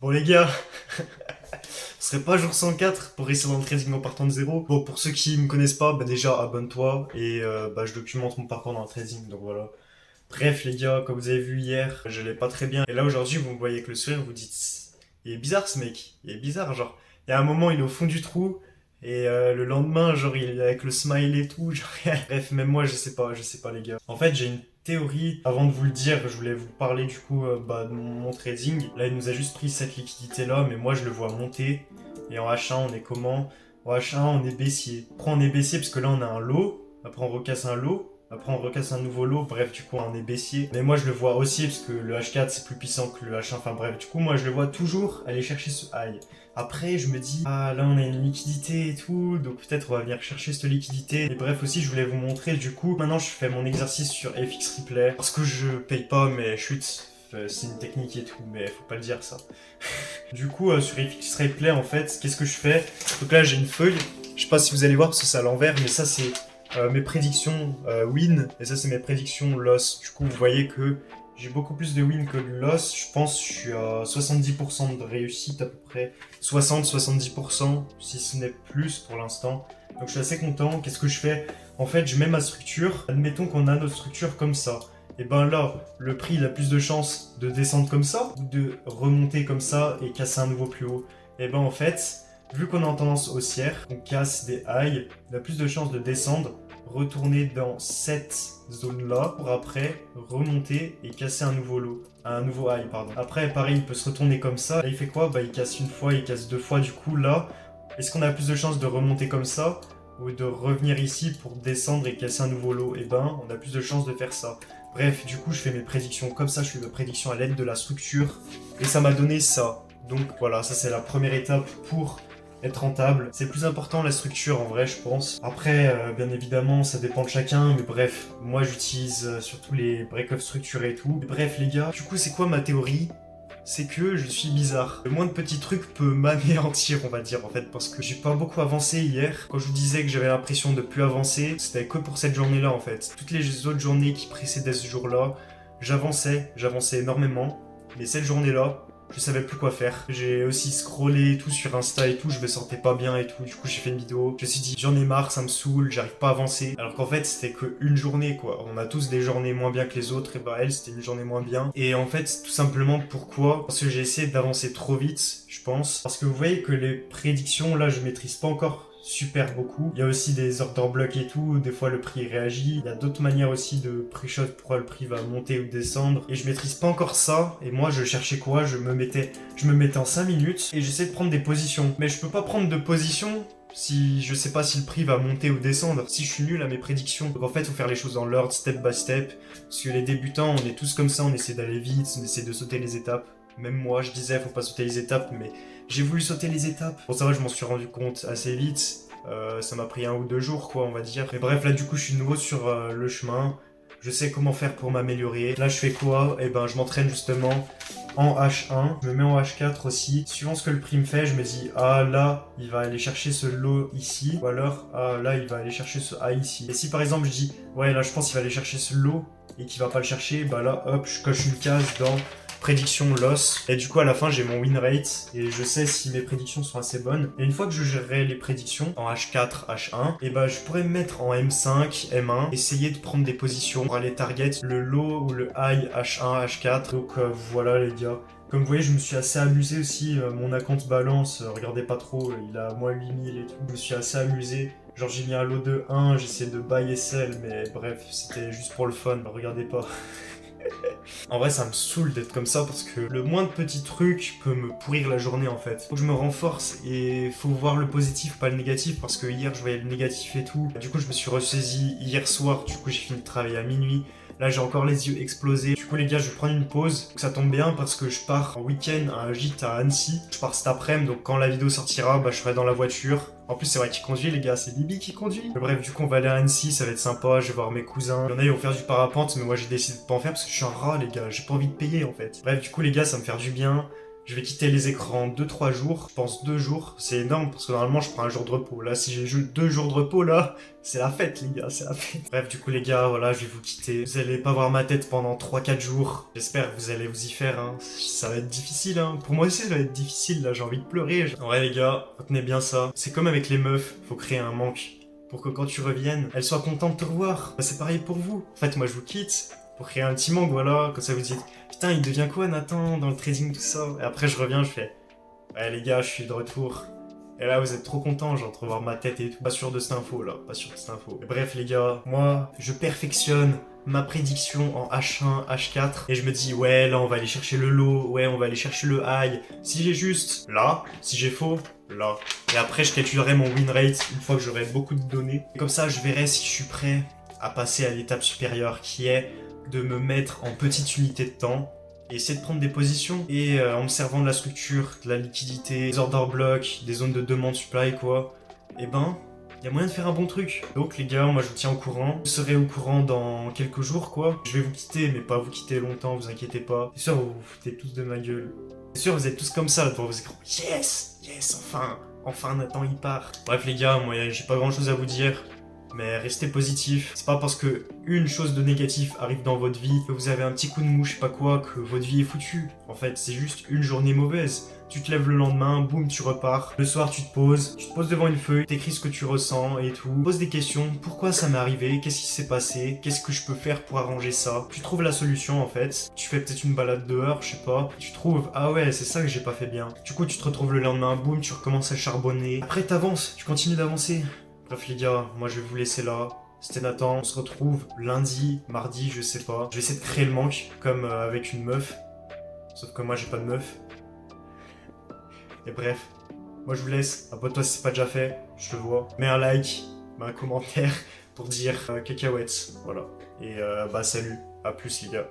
Bon les gars, ce serait pas jour 104 pour réussir dans le trading en partant de zéro. Bon, pour ceux qui me connaissent pas, bah déjà abonne-toi et je documente mon parcours dans le trading, donc voilà. Bref les gars, comme vous avez vu hier, je l'ai pas très bien. Et là aujourd'hui, vous me voyez avec le sourire, vous dites, il est bizarre ce mec, il est bizarre, genre. Il y a un moment, il est au fond du trou, et le lendemain, genre, il est avec le smile et tout, genre. Bref, même moi, je sais pas les gars. En fait, j'ai une théorie, avant de vous le dire, je voulais vous parler du coup de mon trading. Là, il nous a juste pris cette liquidité là, mais moi je le vois monter. Et en H1, on est comment? En H1, on est baissier. Après, on est baissier parce que là, on a un lot. Après, on recasse un lot. Après, on recasse un nouveau lot. Bref, du coup, on est baissier. Mais moi, je le vois aussi parce que le H4, c'est plus puissant que le H1. Enfin, bref, du coup, moi, je le vois toujours aller chercher ce high. Après, je me dis, ah là, on a une liquidité et tout. Donc, peut-être, on va venir chercher cette liquidité. Et bref, aussi, je voulais vous montrer. Du coup, maintenant, je fais mon exercice sur FX Replay. Parce que je paye pas mes chutes. C'est une technique et tout, mais faut pas le dire ça. Du coup, sur FX Replay, en fait, qu'est-ce que je fais? Donc là, j'ai une feuille. Je sais pas si vous allez voir parce que c'est à l'envers, mais ça, c'est mes prédictions win. Et ça, c'est mes prédictions loss. Du coup, vous voyez que j'ai beaucoup plus de win que de loss. Je pense que je suis à 70% de réussite à peu près. 60-70%, si ce n'est plus pour l'instant. Donc je suis assez content. Qu'est-ce que je fais? En fait, je mets ma structure. Admettons qu'on a notre structure comme ça. Et ben là, le prix il a plus de chances de descendre comme ça ou de remonter comme ça et casser un nouveau plus haut. Et ben en fait, vu qu'on est en tendance haussière, on casse des highs, il a plus de chances de descendre, retourner dans cette zone-là pour après remonter et casser un nouveau lot. Un nouveau high, pardon. Après, pareil, il peut se retourner comme ça. Là, il fait quoi? Bah, il casse une fois, il casse deux fois. Du coup, là, est-ce qu'on a plus de chances de remonter comme ça ou de revenir ici pour descendre et casser un nouveau lot? Et ben, on a plus de chances de faire ça. Bref, du coup, je fais mes prédictions comme ça, je fais mes prédictions à l'aide de la structure, et ça m'a donné ça. Donc voilà, ça c'est la première étape pour être rentable. C'est le plus important la structure en vrai, je pense. Après, bien évidemment, ça dépend de chacun, mais bref, moi j'utilise surtout les break-off structurés et tout. Mais bref, les gars, du coup, c'est quoi ma théorie? C'est que je suis bizarre. Le moins de petits trucs peut m'anéantir, on va dire, en fait, parce que j'ai pas beaucoup avancé hier. Quand je vous disais que j'avais l'impression de plus avancer, c'était que pour cette journée-là, en fait. Toutes les autres journées qui précédaient ce jour-là, j'avançais énormément. Mais cette journée-là, je savais plus quoi faire. J'ai aussi scrollé et tout sur Insta et tout, je me sentais pas bien et tout. Du coup, j'ai fait une vidéo. Je me suis dit, j'en ai marre, ça me saoule, j'arrive pas à avancer. Alors qu'en fait, c'était que une journée, quoi. On a tous des journées moins bien que les autres, et bah elle, c'était une journée moins bien. Et en fait, tout simplement, pourquoi? Parce que j'ai essayé d'avancer trop vite, je pense. Parce que vous voyez que les prédictions, là, je maîtrise pas encore super beaucoup. Il y a aussi des order blocks et tout, des fois le prix réagit. Il y a d'autres manières aussi de pré-shot pourquoi le prix va monter ou descendre. Et je maîtrise pas encore ça. Et moi je cherchais quoi? Je me mettais en 5 minutes et j'essaie de prendre des positions. Mais je peux pas prendre de position si je sais pas si le prix va monter ou descendre, si je suis nul à mes prédictions. Donc en fait, faut faire les choses dans l'ordre, step by step. Parce que les débutants, on est tous comme ça, on essaie d'aller vite, on essaie de sauter les étapes. Même moi, je disais, faut pas sauter les étapes, mais j'ai voulu sauter les étapes. Bon, ça va, je m'en suis rendu compte assez vite. Ça m'a pris 1 ou 2 jours, quoi, on va dire. Mais bref, là, du coup, je suis nouveau sur le chemin. Je sais comment faire pour m'améliorer. Là, je fais quoi? Eh ben, je m'entraîne justement en H1. Je me mets en H4 aussi. Suivant ce que le prix me fait, je me dis, ah là, il va aller chercher ce lot ici. Ou alors, ah là, il va aller chercher ce A ici. Et si par exemple, je dis, ouais, là, je pense qu'il va aller chercher ce lot et qu'il va pas le chercher, bah là, hop, je coche une case dans prédiction loss. Et du coup, à la fin, j'ai mon win rate et je sais si mes prédictions sont assez bonnes. Et une fois que je gérerai les prédictions en H4, H1, et bah, je pourrais me mettre en M5, M1, essayer de prendre des positions pour aller target le low ou le high H1, H4. Donc voilà, les gars. Comme vous voyez, je me suis assez amusé aussi. Mon account balance, regardez pas trop, il a moins 8000 et tout. Je me suis assez amusé. Genre, j'ai mis un lot de 1, j'essaie de buy et sell, mais bref, c'était juste pour le fun. Regardez pas. En vrai, ça me saoule d'être comme ça parce que le moins de petits trucs peut me pourrir la journée en fait. Faut que je me renforce et faut voir le positif, pas le négatif, parce que hier je voyais le négatif et tout. Du coup, je me suis ressaisi hier soir, du coup, j'ai fini de travailler à minuit. Là, j'ai encore les yeux explosés. Du coup, les gars, je vais prendre une pause. Ça tombe bien parce que je pars en week-end à un gîte à Annecy. Je pars cet après-midi, donc quand la vidéo sortira, bah, je serai dans la voiture. En plus, c'est vrai qu'il conduit, les gars, c'est Bibi qui conduit. Mais bref, du coup, on va aller à Annecy, ça va être sympa. Je vais voir mes cousins. Il y en a, ils vont faire du parapente, mais moi, j'ai décidé de pas en faire parce que je suis un rat, les gars. J'ai pas envie de payer, en fait. Bref, du coup, les gars, ça va me faire du bien. Je vais quitter les écrans 2-3 jours. Je pense 2 jours. C'est énorme parce que normalement je prends un jour de repos. Là, si j'ai juste 2 jours de repos, là, c'est la fête, les gars, c'est la fête. Bref, du coup, les gars, voilà, je vais vous quitter. Vous allez pas voir ma tête pendant 3-4 jours. J'espère que vous allez vous y faire, hein. Ça va être difficile, hein. Pour moi aussi, ça va être difficile, là, j'ai envie de pleurer. Ouais, les gars, retenez bien ça. C'est comme avec les meufs, faut créer un manque. Pour que quand tu reviennes, elles soient contentes de te revoir. Bah, c'est pareil pour vous. En fait, moi, je vous quitte pour créer un petit manque, voilà. Comme ça, vous dites, putain, il devient quoi, Nathan, dans le trading, tout ça. Et après, je reviens, je fais, ouais, les gars, je suis de retour. Et là, vous êtes trop contents, genre, de revoir ma tête et tout. Pas sûr de cette info, là. Pas sûr de cette info. Et bref, les gars, moi, je perfectionne ma prédiction en H1, H4. Et je me dis, ouais, là, on va aller chercher le low. Ouais, on va aller chercher le high. Si j'ai juste, là. Si j'ai faux, là. Et après, je calculerai mon win rate une fois que j'aurai beaucoup de données. Et comme ça, je verrai si je suis prêt à passer à l'étape supérieure, qui est de me mettre en petite unité de temps et essayer de prendre des positions. Et en me servant de la structure, de la liquidité, des order blocks, des zones de demande supply, quoi, et ben, il y a moyen de faire un bon truc. Donc les gars, moi je vous tiens au courant. Vous serez au courant dans quelques jours, quoi. Je vais vous quitter, mais pas vous quitter longtemps, vous inquiétez pas. C'est sûr, vous vous foutez tous de ma gueule. C'est sûr, vous êtes tous comme ça devant vos écrans. Yes, yes, enfin Nathan il part. Bref les gars, moi j'ai pas grand chose à vous dire. Mais restez positif. C'est pas parce que une chose de négatif arrive dans votre vie, que vous avez un petit coup de mouche, pas quoi, que votre vie est foutue. En fait, c'est juste une journée mauvaise. Tu te lèves le lendemain, boum, tu repars. Le soir, tu te poses devant une feuille, t'écris ce que tu ressens et tout. Pose des questions. Pourquoi ça m'est arrivé? Qu'est-ce qui s'est passé? Qu'est-ce que je peux faire pour arranger ça? Tu trouves la solution en fait. Tu fais peut-être une balade dehors, je sais pas. Tu trouves, ah ouais, c'est ça que j'ai pas fait bien. Du coup, tu te retrouves le lendemain, boum, tu recommences à charbonner. Après, t'avances, tu continues d'avancer. Bref les gars, moi je vais vous laisser là. C'était Nathan, on se retrouve lundi, mardi, je sais pas. Je vais essayer de créer le manque, comme avec une meuf. Sauf que moi j'ai pas de meuf. Et bref, moi je vous laisse. Abonne-toi si c'est pas déjà fait, je te vois. Mets un like, mets un commentaire pour dire cacahuètes. Voilà. Et bah salut, à plus les gars.